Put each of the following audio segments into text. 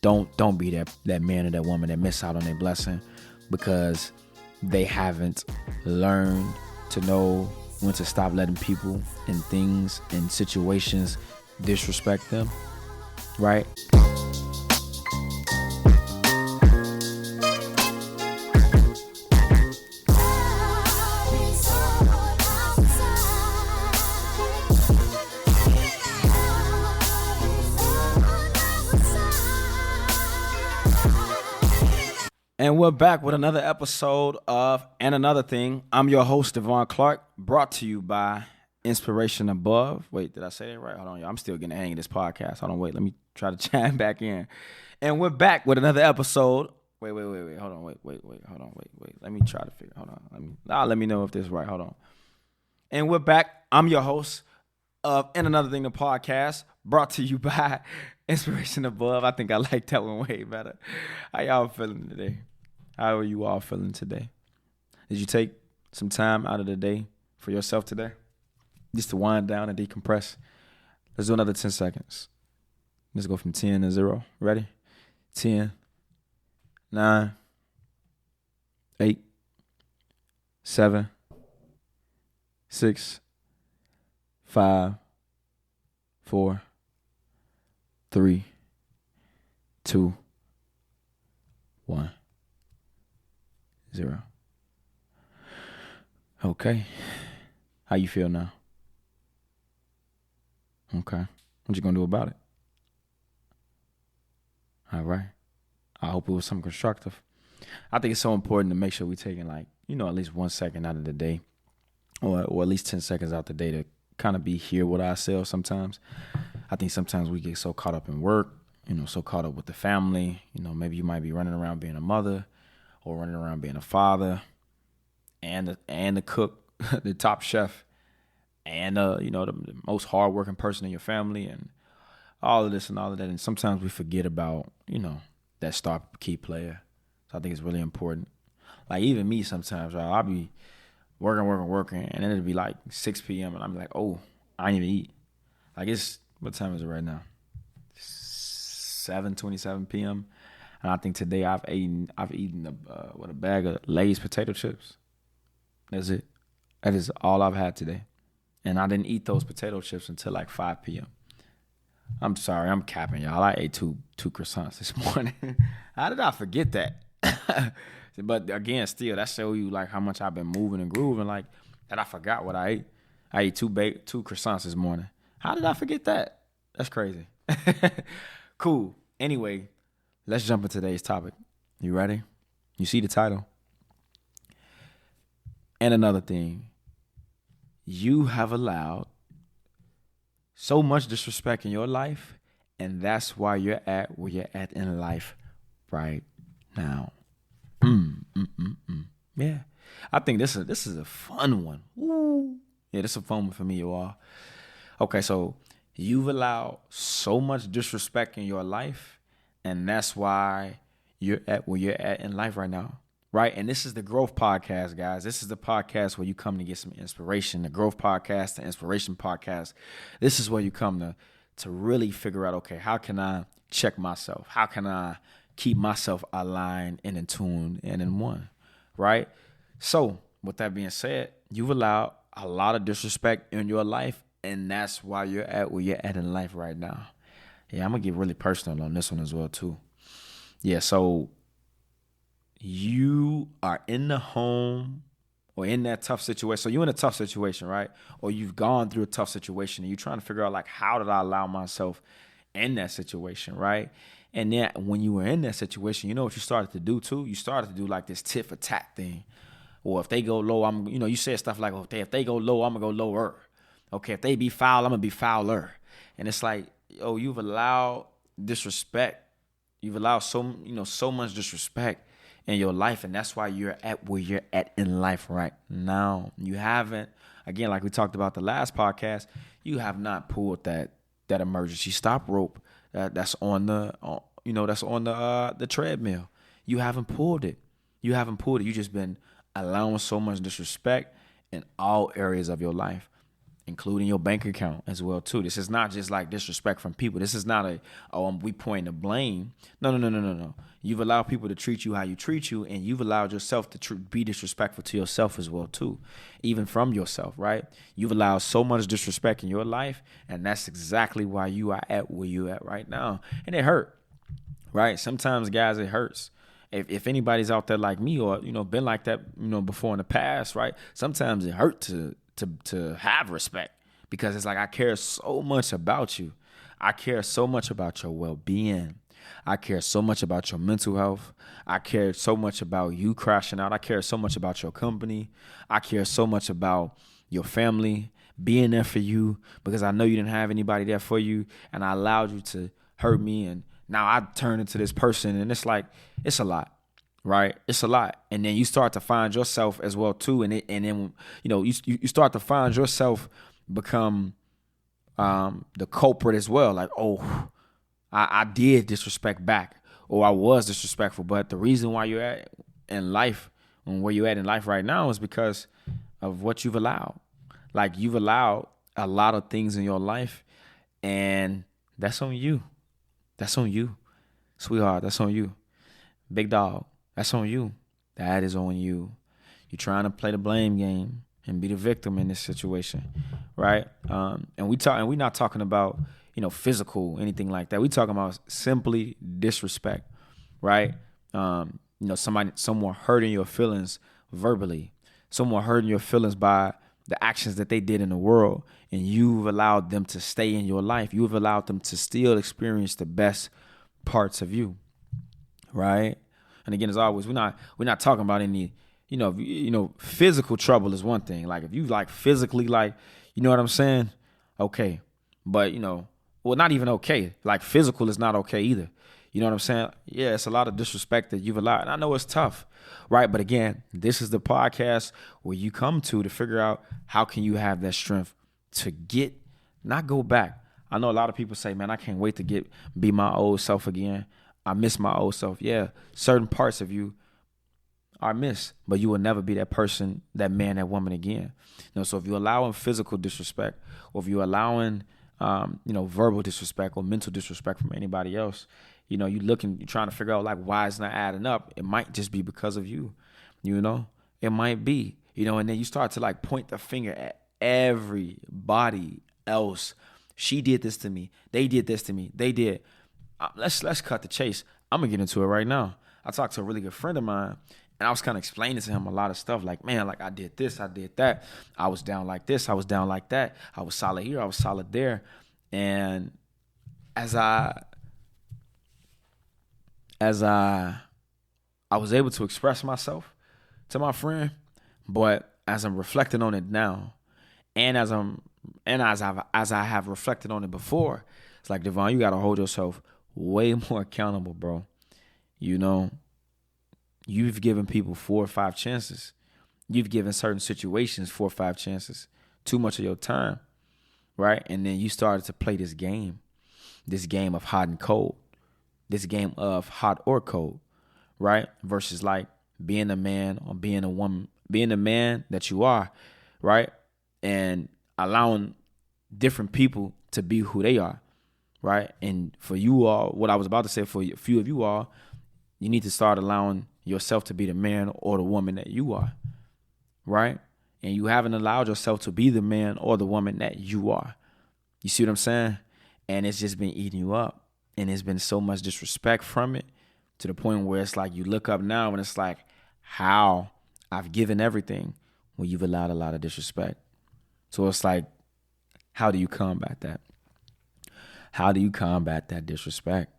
Don't be that man or that woman that miss out on their blessing because they haven't learned to know when to stop letting people and things and situations disrespect them, right? And we're back with another episode of And Another Thing. I'm your host, Devon Clark, brought to you by Inspiration Above. Wait, did I say that right? Hold on, y'all. I'm still getting the hang of this podcast. Hold on, wait. Let me try to chime back in. And we're back with another episode. Wait. Hold on, wait. Hold on, wait. Let me try to figure. Hold on. Let me know if this is right. Hold on. And we're back. I'm your host of And Another Thing, the podcast, brought to you by Inspiration Above. I think I like that one way better. How y'all feeling today? How are you all feeling today? Did you take some time out of the day for yourself today? Just to wind down and decompress. Let's do another 10 seconds. Let's go from 10 to 0. Ready? 10, 9, 8, 7, 6, 5, 4, 3, 2, 1. 0. Okay. How you feel now? Okay. What you gonna do about it? All right. I hope it was something constructive. I think it's so important to make sure we're taking at least 1 second out of the day or at least 10 seconds out the day to kind of be here with ourselves sometimes. I think sometimes we get so caught up in work, so caught up with the family. Maybe you might be running around being a mother or running around being a father and the cook, the top chef, and the most hardworking person in your family, and all of this and all of that. And sometimes we forget about that star key player. So I think it's really important. Like even me sometimes, right, I'll be working, and then it'll be like 6 p.m. and I'm like, oh, I ain't even eat. Like what time is it right now? 7:27 p.m. And I think today I've eaten a bag of Lay's potato chips. That's it. That is all I've had today. And I didn't eat those potato chips until like 5 p.m. I'm sorry, I'm capping, y'all. I ate two croissants this morning. How did I forget that? But again, still, that shows you like how much I've been moving and grooving, like that I forgot what I ate. I ate two croissants this morning. How did I forget that? That's crazy. Cool. Anyway, let's jump into today's topic. You ready? You see the title. And another thing, you have allowed so much disrespect in your life, and that's why you're at where you're at in life right now. Yeah. I think this is a fun one. Woo. Yeah, this is a fun one for me, you all. Okay, so you've allowed so much disrespect in your life, and that's why you're at where you're at in life right now, right? And this is the Growth Podcast, guys. This is the podcast where you come to get some inspiration. The Growth Podcast, the Inspiration Podcast. This is where you come to really figure out, okay, how can I check myself? How can I keep myself aligned and in tune and in one, right? So with that being said, you've allowed a lot of disrespect in your life, and that's why you're at where you're at in life right now. Yeah, I'm going to get really personal on this one as well, too. Yeah, so you are in the home or in that tough situation. So you're in a tough situation, right? Or you've gone through a tough situation, and you're trying to figure out, like, how did I allow myself in that situation, right? And then when you were in that situation, you know what you started to do, too? You started to do, like, this tit for tat thing. Or if they go low, you said stuff like, okay, if they go low, I'm going to go lower. Okay, if they be foul, I'm going to be fouler. And it's like, you've allowed disrespect. You've allowed so much disrespect in your life, and that's why you're at where you're at in life right now. You haven't, again, like we talked about the last podcast, you have not pulled that emergency stop rope that's on the treadmill. You haven't pulled it. You haven't pulled it. You just been allowing so much disrespect in all areas of your life. including your bank account as well too. This is not just like disrespect from people. This is not we pointing the blame. No. You've allowed people to treat you how you treat you, and you've allowed yourself to be disrespectful to yourself as well too, even from yourself, right? You've allowed so much disrespect in your life, and that's exactly why you are at where you at right now. And it hurt, right? Sometimes, guys, it hurts. If anybody's out there like me, or been like that, before in the past, right? Sometimes it hurt to have respect, because it's like I care so much about you. I care so much about your well-being. I care so much about your mental health. I care so much about you crashing out. I care so much about your company. I care so much about your family, being there for you, because I know you didn't have anybody there for you, and I allowed you to hurt me, and now I turn into this person, and it's like, it's a lot, right? It's a lot. And then you start to find yourself as well too, and then you start to find yourself become the culprit as well. Like, oh, I did disrespect back, or I was disrespectful. But the reason why you're at in life, and where you're at in life right now, is because of what you've allowed. Like, you've allowed a lot of things in your life, and that's on you. That's on you, sweetheart. That's on you, big dog. That's on you. That is on you. You're trying to play the blame game and be the victim in this situation, right? And we're not talking about physical, anything like that. We talking about simply disrespect, right? Someone hurting your feelings verbally, someone hurting your feelings by the actions that they did in the world, and you've allowed them to stay in your life. You've allowed them to still experience the best parts of you, right? And again, as always, we're not talking about any, physical trouble is one thing. Like, if you like physically, like, you know what I'm saying? Okay. But, well, not even okay. Like, physical is not okay either. You know what I'm saying? Yeah, it's a lot of disrespect that you've allowed. And I know it's tough, right? But again, this is the podcast where you come to figure out how can you have that strength to not go back. I know a lot of people say, man, I can't wait to be my old self again. I miss my old self. Yeah, certain parts of you are missed, but you will never be that person, that man, that woman again. So if you're allowing physical disrespect, or if you're allowing, verbal disrespect or mental disrespect from anybody else, you're trying to figure out, like, why it's not adding up. It might just be because of you, it might be, and then you start to, like, point the finger at everybody else. She did this to me. They did this to me. They did. Let's cut the chase. I'm gonna get into it right now. I talked to a really good friend of mine, and I was kind of explaining to him a lot of stuff, like, man, like, I did this, I did that. I was down like this, I was down like that. I was solid here, I was solid there. And as I was able to express myself to my friend, but as I'm reflecting on it now, and as I have reflected on it before, it's like, Devon, you got to hold yourself way more accountable, bro. You've given people 4 or 5 chances. You've given certain situations 4 or 5 chances. Too much of your time, right? And then you started to play this game of hot and cold, this game of hot or cold, right? Versus, like, being a man or being a woman, being the man that you are, right? And allowing different people to be who they are, right? And for you all, what I was about to say, for a few of you all, you need to start allowing yourself to be the man or the woman that you are, right? And you haven't allowed yourself to be the man or the woman that you are. You see what I'm saying? And it's just been eating you up. And there's been so much disrespect from it, to the point where it's like you look up now and it's like, how I've given everything when you've allowed a lot of disrespect. So it's like, how do you combat that? How do you combat that disrespect?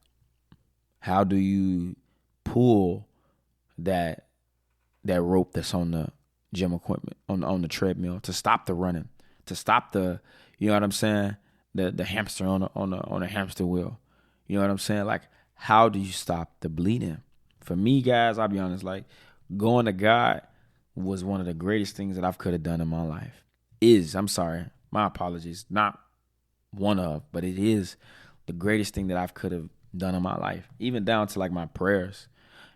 How do you pull that rope that's on the gym equipment, on the treadmill, to stop the running, to stop the, you know what I'm saying, the hamster on a hamster wheel? You know what I'm saying? Like, how do you stop the bleeding? For me, guys, I'll be honest, like, going to God was one of the greatest things that I could have done in my life. My apologies, not one of, but it is the greatest thing that I could have done in my life, even down to, like, my prayers.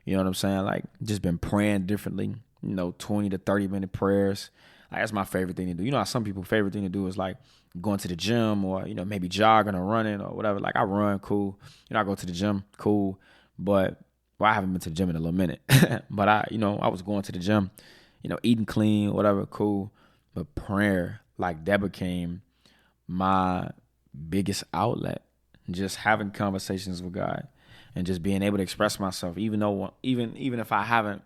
You know what I'm saying? Like, just been praying differently, 20 to 30 minute prayers. Like, that's my favorite thing to do. You know how some people's favorite thing to do is like going to the gym or, maybe jogging or running or whatever. Like, I run, cool. I go to the gym, cool. But, well, I haven't been to the gym in a little minute. But I was going to the gym, eating clean, whatever, cool. But prayer, like, that became my biggest outlet. Just having conversations with God and just being able to express myself, even if I haven't,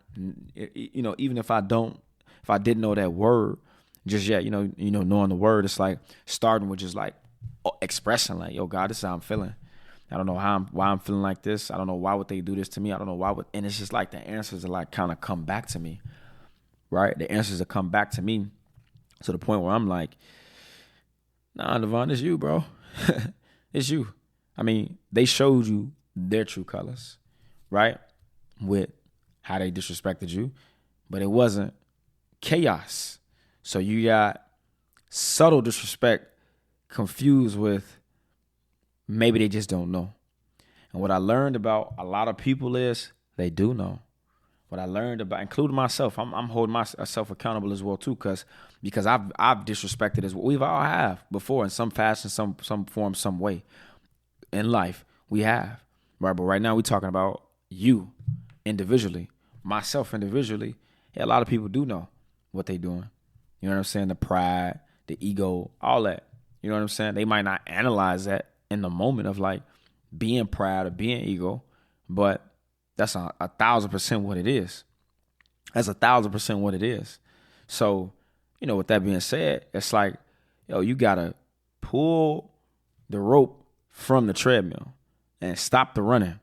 even if I didn't know that word just yet, knowing the word, it's like starting with just like expressing, like, yo, God, this is how I'm feeling. I don't know why I'm feeling like this. I don't know why would they do this to me. I don't know why and it's just like the answers are like kind of come back to me, right? The answers have come back to me to the point where I'm like, nah, Devon, it's you, bro. It's you. I mean, they showed you their true colors, right? With how they disrespected you, but it wasn't chaos. So you got subtle disrespect confused with maybe they just don't know. And what I learned about a lot of people is they do know. What I learned about, including myself, I'm holding myself accountable as well too, because I've disrespected as well. We've all have before in some fashion, some form, some way in life. We have, right? But right now we're talking about you individually, myself individually. Yeah, a lot of people do know what they doing. You know what I'm saying? The pride, the ego, all that. You know what I'm saying? They might not analyze that in the moment of like being proud or being ego, but that's 1,000% what it is. That's 1,000% what it is. So, with that being said, it's like, yo, you gotta pull the rope from the treadmill and stop the running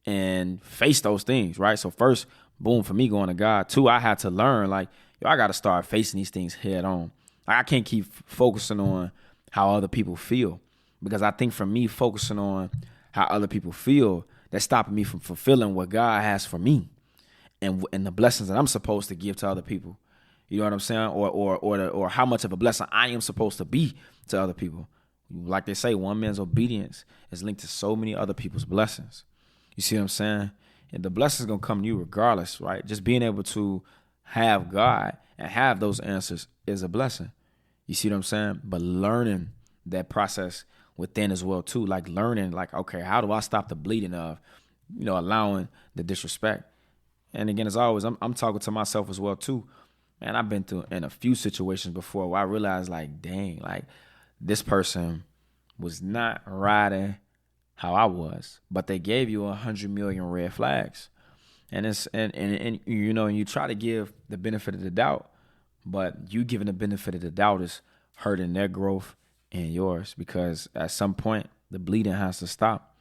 and face those things, right? So first, boom, for me going to God. Two, I had to learn, like, yo, I got to start facing these things head on. Like, I can't keep focusing on how other people feel, because I think for me, focusing on how other people feel, that's stopping me from fulfilling what God has for me and the blessings that I'm supposed to give to other people. You know what I'm saying? Or how much of a blessing I am supposed to be to other people. Like they say, one man's obedience is linked to so many other people's blessings. You see what I'm saying? And the blessings going to come to you regardless, right? Just being able to have God and have those answers is a blessing. You see what I'm saying? But learning that process within as well too, like learning, like, okay, how do I stop the bleeding of, allowing the disrespect? And again, as always, I'm talking to myself as well too. Man, I've been through in a few situations before where I realized, like, dang, like, this person was not riding how I was, but they gave you 100 million red flags. And it's and you try to give the benefit of the doubt, but you giving the benefit of the doubt is hurting their growth and yours, because at some point the bleeding has to stop,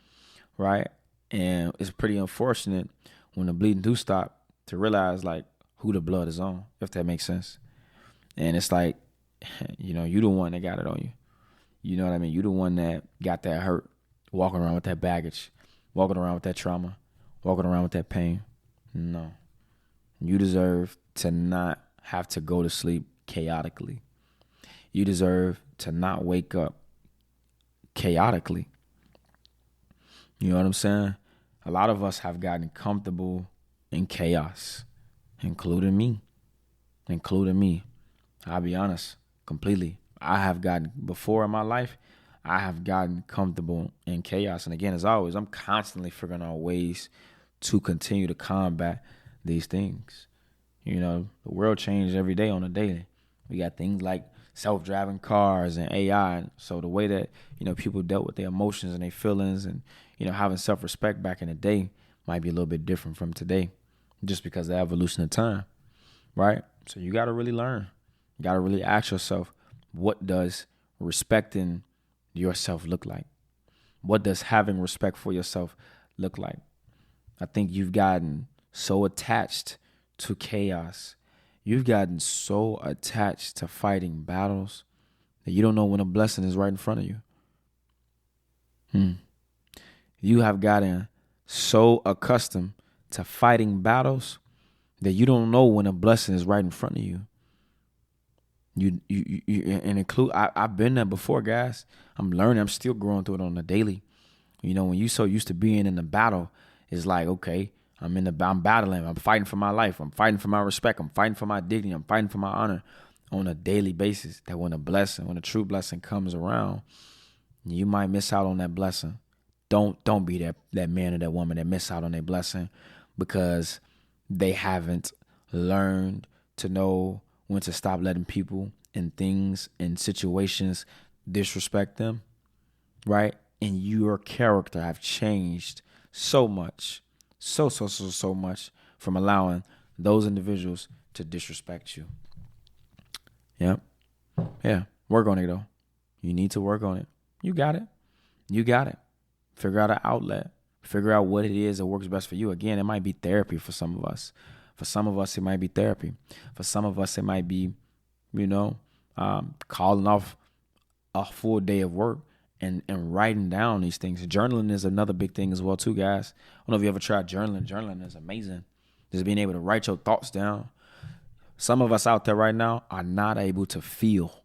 right? And it's pretty unfortunate when the bleeding do stop to realize, like, who the blood is on, if that makes sense. And it's like, you the one that got it on you. You know what I mean? You the one that got that hurt, walking around with that baggage, walking around with that trauma, walking around with that pain. No. You deserve to not have to go to sleep chaotically. You deserve to not wake up chaotically. You know what I'm saying? A lot of us have gotten comfortable in chaos, including me. I'll be honest, completely. I have gotten, before in my life, I have gotten comfortable in chaos. And again, as always, I'm constantly figuring out ways to continue to combat these things. The world changes every day on a daily. We got things like self-driving cars and AI. So the way that, people dealt with their emotions and their feelings and, having self-respect back in the day might be a little bit different from today, just because of the evolution of time, right? So you got to really learn. You got to really ask yourself, what does respecting yourself look like? What does having respect for yourself look like? I think you've gotten so attached to chaos. You've gotten so attached to fighting battles that you don't know when a blessing is right in front of you. You have gotten so accustomed to fighting battles that you don't know when a blessing is right in front of you. I've been there before, guys. I'm learning. I'm still growing through it on the daily. When you so used to being in the battle, it's like, okay, I'm battling. I'm fighting for my life. I'm fighting for my respect. I'm fighting for my dignity. I'm fighting for my honor. on a daily basis, that when a true blessing comes around, you might miss out on that blessing. Don't be that man or that woman that miss out on their blessing because they haven't learned to know when to stop letting people and things and situations disrespect them, right? And your character have changed so much, so much from allowing those individuals to disrespect you. Yep. Yeah. Work on it though. You need to work on it. You got it. You got it. Figure out an outlet. Figure out what it is that works best for you. Again, it might be therapy for some of us. For some of us, it might be therapy. For some of us, it might be, calling off a full day of work and writing down these things. Journaling is another big thing as well, too, guys. I don't know if you ever tried journaling. Journaling is amazing. Just being able to write your thoughts down. Some of us out there right now are not able to feel.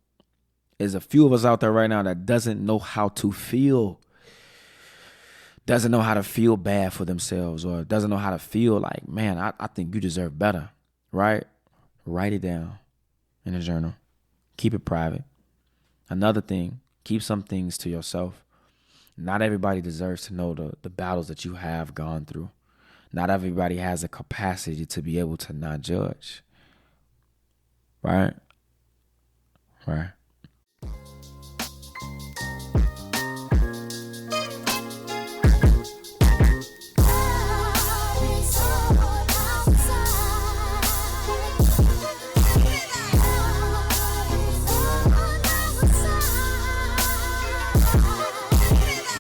There's a few of us out there right now that doesn't know how to feel. Doesn't know how to feel bad for themselves, or doesn't know how to feel like, man, I think you deserve better, right? Write it down in a journal. Keep it private. Another thing, keep some things to yourself. Not everybody deserves to know the battles that you have gone through. Not everybody has the capacity to be able to not judge. Right? Right.